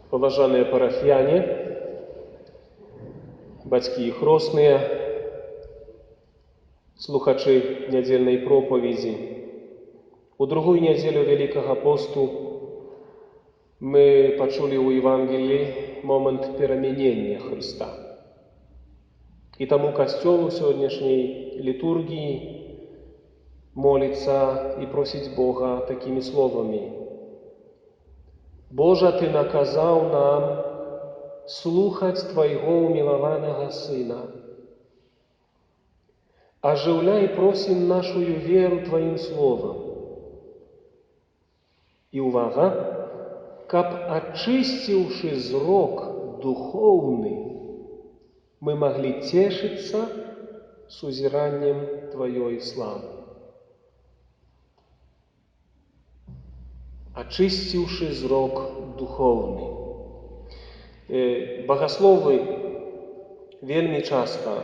Паважаныя парафіяне, бацькі і хросныя, слухачы нядзельнай пропаведзі. У другую нядзелю Вялікага посту мы пачулі ў Евангеліі момант перамянення Хрыста. І таму Касцёл у сённяшняй літургіі моліцца і просіць Бога такімі словамі: «Божа, Ты наказаў нам слухаць Твайго умілаванага Сына. Ажыўляй, просім, нашую веру Тваім словам. І увага, каб, ачысціўшы зрок духоўны, мы маглі цешыцца сузіраннем Тваёй славы». Ачысціўшы зрок духоўны. Багасловы вельмі часта,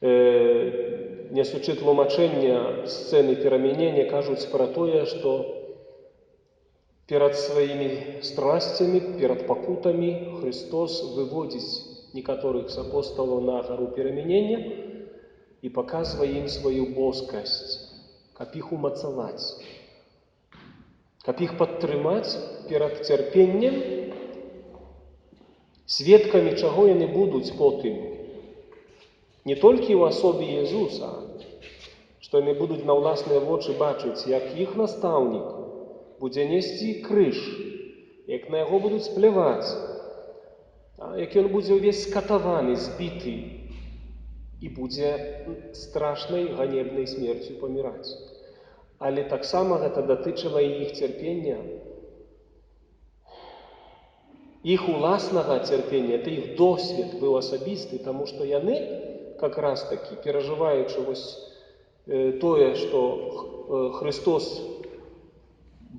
несучы тлумачэння сцэны перамянення, кажуць пра тое, што перад сваімі страсцямі, перад пакутамі Христос выводзіць некаторых з апосталаў на гару перамянення і паказвае ім сваю боскасць, каб іх умацаваць, каб іх падтрымаць перад цярпеннем, сведкамі чаго яны будуць потым. Не толькі ў асобе Езуса, што яны будуць на ўласныя вочы бачыць, як іх настаўнік будзе несці крыж, як на яго будуць пляваць, як ён будзе ўвесь скатаваны, збіты і будзе страшнай ганебнай смерцю паміраць. Але таксама гэта датычыла і іх цярпення, іх уласнага цярпення, это іх досвед быў асабісты, таму што яны, как раз таки, перажываючы вось тое, што Христос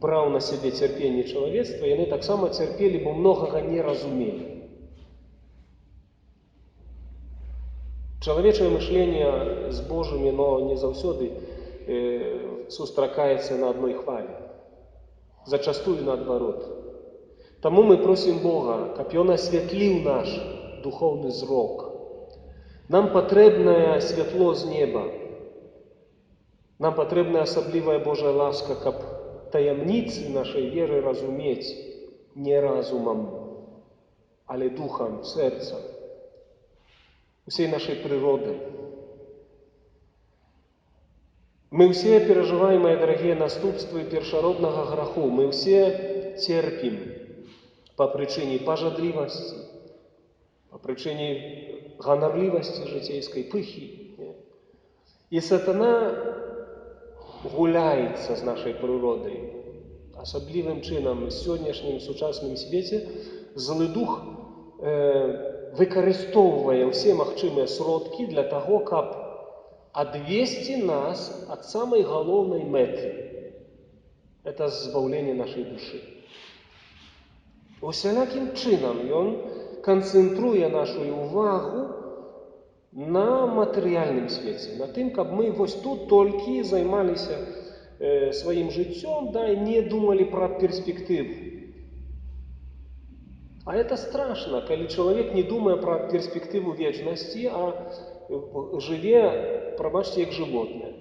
браў на сябе цярпенне чалавецтва, яны таксама цярпелі, бо многага не разумелі. Чалавечае мышленне з Божым, яно не заўсёды сустракаецца на адной хвалі, зачастую наадварот. Таму мы просім Бога, каб Ён асвятліў наш духоўны зрок. Нам патрэбнае святло з неба. Нам патрэбная асаблівая Божая ласка, каб таямніцы нашай веры разумець не разумам, але духам, сэрцам, усей нашай прыродай. Мы ўсе перажываем, мае дарагія, наступствы першароднага граху. Мы ўсе церпім па прычыне пажадлівасці, па прычыне ганарлівасці жыцейскай, пыхі. І сатана гуляецца з нашай прыродай. Асаблівым чынам, з сённяшнім сучасным свеце злы дух выкарыстоўвае ўсе магчымыя сродкі для таго, каб адвесці нас ад самай галоўнай мэты. Это збаўленне нашай душы. Усялякім чынам ён канцэнтруе нашу увагу на матэрыяльным свеце, на тым, каб мы вось тут толькі займаліся сваім жыццём, да, і не думалі пра перспектыву. А это страшна, калі чалавек не думае пра перспектыву вечнасці, а жыве, прабачце, як жывотнае.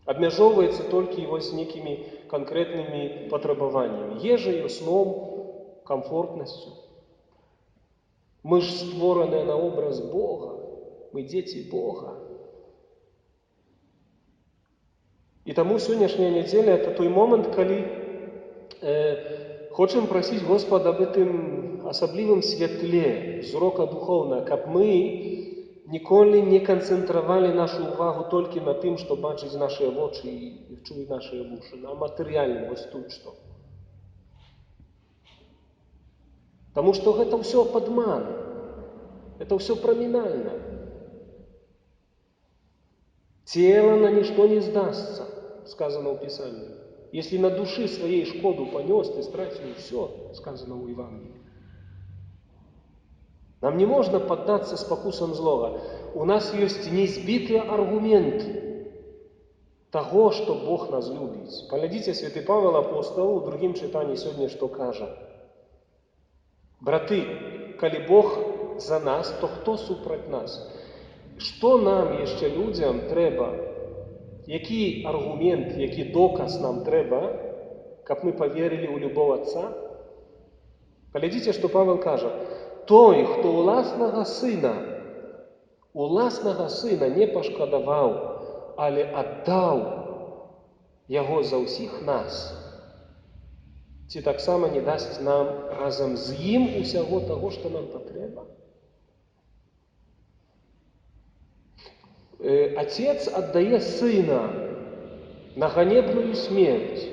Абмяжоўваецца толькі вось некімі канкрэтнымі патрабаваннямі, ежаю, сном, комфортнасцю. Мы ж створаныя на образ Бога, мы дзеці Бога. І таму сённяшняя нядзеля – это той момант, калі хочам прасіць Господа аб гэтым асаблівым святле, зрока духоўна, каб мы ніколі не канцэнтравалі нашу ўвагу толькі на тым, што бачыць нашыя вочы і чуюць нашыя вушы, на матэрыяльным, вось тут што. Таму што гэта ўсё падман, это ўсё прамінальна. Цела на нішто не здасца, сказано ў Пісанні. Если на душы своей шкоду понес, ты стратил все, сказано ў Евангелии. Нам не можно поддаться спокусам злого. У нас есть неизбитые аргументы того, что Бог нас любит. Паглядзіце, святы Павел апостол у другім чытанні сегодня что кажа. Браты, калі Бог за нас, то хто супраць нас? Што нам яшчэ людзям трэба? Які аргумент, які доказ нам трэба, каб мы паверылі ў любоў Отца? Паглядзіце, што Павел кажа: той, хто уласнага сына не пашкадаваў, але аддаў яго за ўсіх нас, ці таксама не дасць нам разам з ім усяго таго, што нам патрэба? Отец аддае сына на ганебную смерць.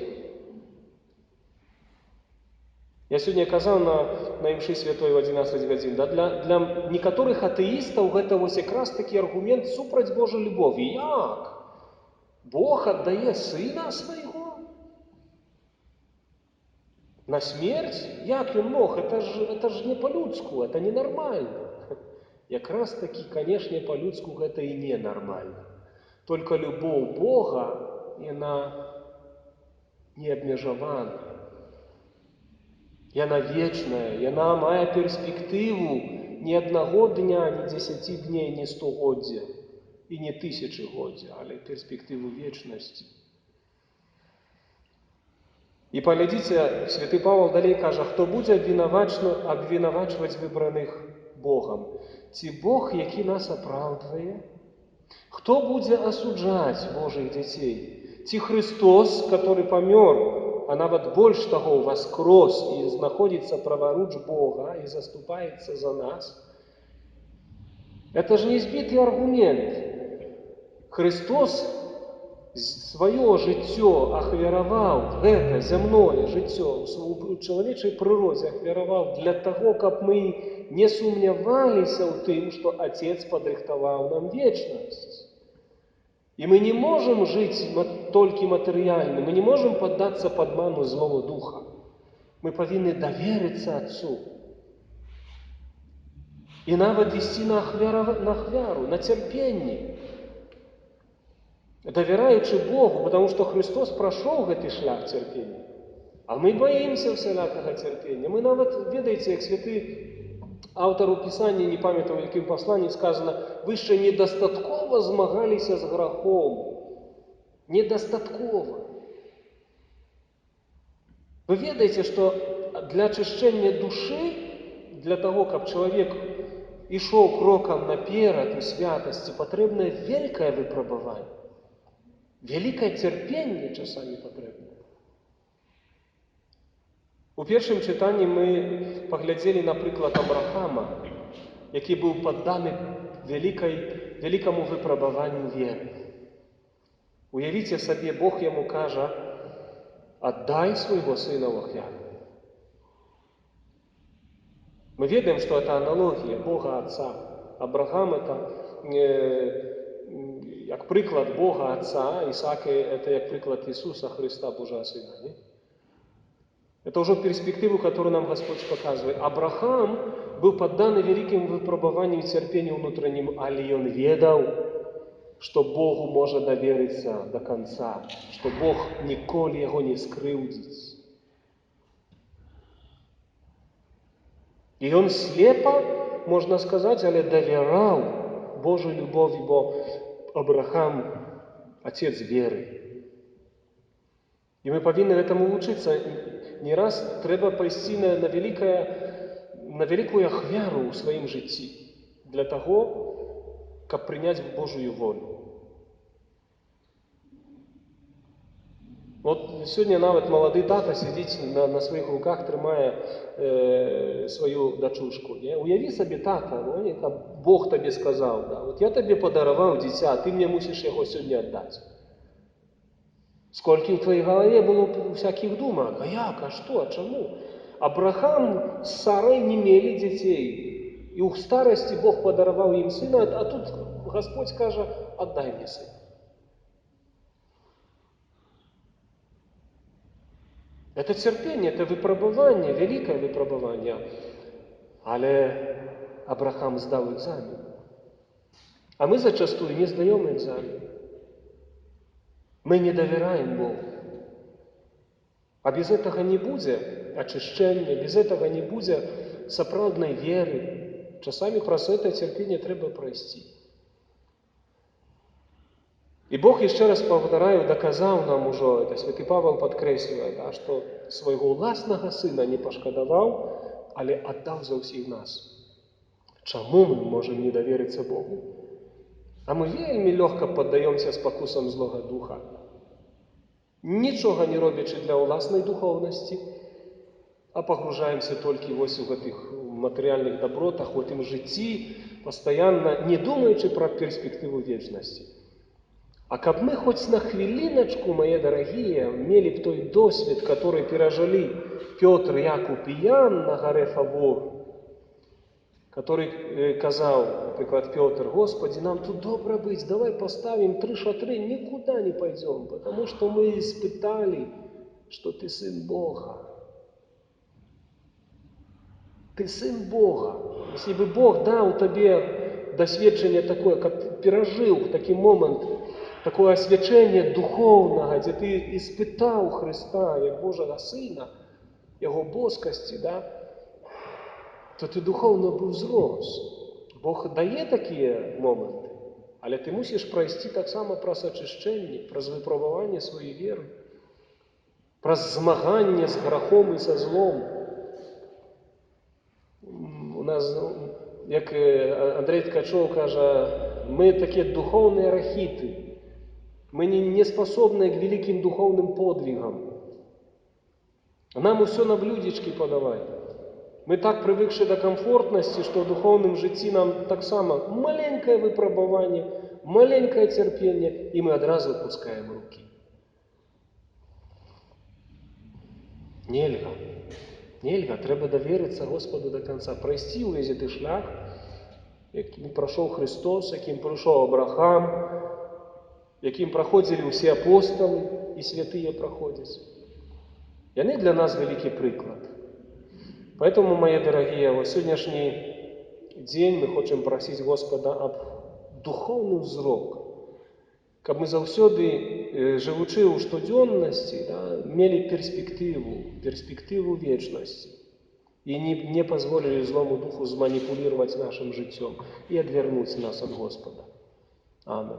Я сёння казаў на імшы святой в 11 гадзін, да, для некаторых атэістаў гэта вось якраз такі аргумент супраць Божай любові. Як? Бог аддае сына свайго на смерць? Як ён мог? Это ж не по-людску, это ненармальна. Якраз такі, канешне, па-людску гэта і ненармальна. Только любоў Бога, яна неабмежаваная. Яна вечная, яна мае перспектыву не аднаго дня, не 10 дней, не 100годдзя і не 1000годдзя, але перспектыву вечнасці. І паглядзіце, святы Павел далей кажа: хто будзе абвінавачваць выбраных Богам? Ці Бог, які нас апраўдвае? Хто будзе асуджаць Божых дзяцей? Ці Христос, который памёр, а нават больш таго, воскрос і знаходзіцца праваруч Бога і заступаецца за нас? Это ж не збіты аргумент. Христос сваё жыццё ахвяраваў, гэта зямное жыццё у чалавечай прыродзе ахвяраваў для таго, каб мы не сумняваліся ў тым, што Отец падрыхтаваў нам вечнасць. І мы не можам жыць толькі матэрыяльна, мы не можам паддацца падману злого духа. Мы павінны даверыцца Отцу. І нават ісці на ахвяру, на цярпенні, давяраючы Богу, потому што Христос прайшоў гэты шлях цярпення. А мы баімся всялякага цярпення. Мы нават, ведаеце, як святы аўтар у Пісанні, не памятаю, у якім пасланні сказано: вы яшчэ недастаткова змагаліся з грахом. Недастаткова. Вы ведаеце, што для ачышчэння душы, для таго, каб чалавек ішоў крокам наперад у святасці, патрэбнае вялікае выпрабаванне. Вялікае цярпенне часамі патрэбна. У першым чытанні мы паглядзелі, напрыклад, Абрахама, які быў падданы вялікаму выпрабаванню веры. Уявіце сабе, Бог яму кажа: аддай свайго сына ў ахвяру. Мы ведаем, што это аналогія Бога Отца. Абрахам — это як прыклад Бога Отца, Ісаак — это як прыклад Ісуса Христа, Божага Сына. Не? Это ўжо перспектыву, которую нам Господь показывает. Абрахам быў падданы вялікім выпрабаванню і цярпенню ўнутранім, але ён ведаў, што Богу можа даверыцца до конца, што Бог ніколі яго не скрыўдзіць. І ён слепа, можна сказаць, але давяраў Божай любові, бо Абрахам — отец веры. І мы павінны гэтаму вучыцца. Не раз трэба пайсці на вялікую ахвяру ў сваім жыцці для таго, каб прыняць Божую волю. Вот сёння нават малады тата сядзіць на сваіх руках, трымае сваю дачушку. Не? Уяві сабе, тата, каб Бог табе сказаў: да, вот я табе падараваў дзіця, а ты мне мусіш яго сёння аддаць. Сколькі ў твоей галаве было всякіх думак: а як, а што, а чаму? Абрахам з Сарай не мелі дзяцей, і ў старасці Бог падараваў ім сына, а тут Господь кажа: аддай мне сына. Это цярпенне, это выпрабаванне, вялікае выпрабаванне. Але Абрахам здаў экзамен. А мы зачастую не здаём экзамен. Мы не давяраем Богу. А без этого не будзе ачышчэння, без гэтага не будзе сапраўднай веры. Часамі праз гэта цярпенне трэба прайсці. І Бог, яшчэ раз паўтараю, даказаў нам ужо, это святы Павел падкрэслівае, што свайго ўласнага сына не пашкадаваў, але аддаў за ўсіх нас. Чаму мы можам не даверыцца Богу? А мы вельмі лёгка паддаёмся спакусам злога духа, нічога не робячы для ўласнай духоўнасці, а пагружаемся толькі вось у гэтых матэрыяльных дабротах, у гэтым жыцці, пастаянна не думаючы пра перспектыву вечнасці. А каб мы хоць на хвіліначку, мае дарагія, мелі б той досвед, который перажылі Пётр, Якуб і Ян на гаре Фавор, который казаў, например, Пётр: «Господи, нам тут добра быць, давай поставим 3 шатры, никуда не пойдем, потому что мы испытали, что ты сын Бога». Ты сын Бога. Если бы Бог дал тебе досведчение такое, как ты пережил такой момент, такое освячение духовного, где ты испытал Христа, як Божого Сына, Его боскости, то ты духовно бы зрос. Бог дає такі моменти, але ти мусиш пройти так само праз очищення, праз випробування своєї віри, праз змагання з грахом і со злом. У нас, як Андрей Ткачов каже, ми такі духовні рахіти. Мы не способны к великим духовным подвигам. Нам все на блюдечке подавай. Мы так привыкши до комфортности, что в духовном житті нам так само маленькое выпробование, маленькое терпение, и мы одразу опускаем руки. Нельга. Нельга. Треба довериться Господу до конца. Пройти увесь этот шлях, яким пройшов Христос, яким пройшов Авраам, яким проходили всі апостоли і святые проходять. Яны для нас великий приклад. Поэтому, мои дорогие, в сегодняшний день мы хотим просить Господа об духовный зрок, каб мы заўсёды, живучи у штодзённасці, мели перспективу вечности и не позволили злому духу зманипулировать нашим житьем и отвернуть нас от Господа. Аминь.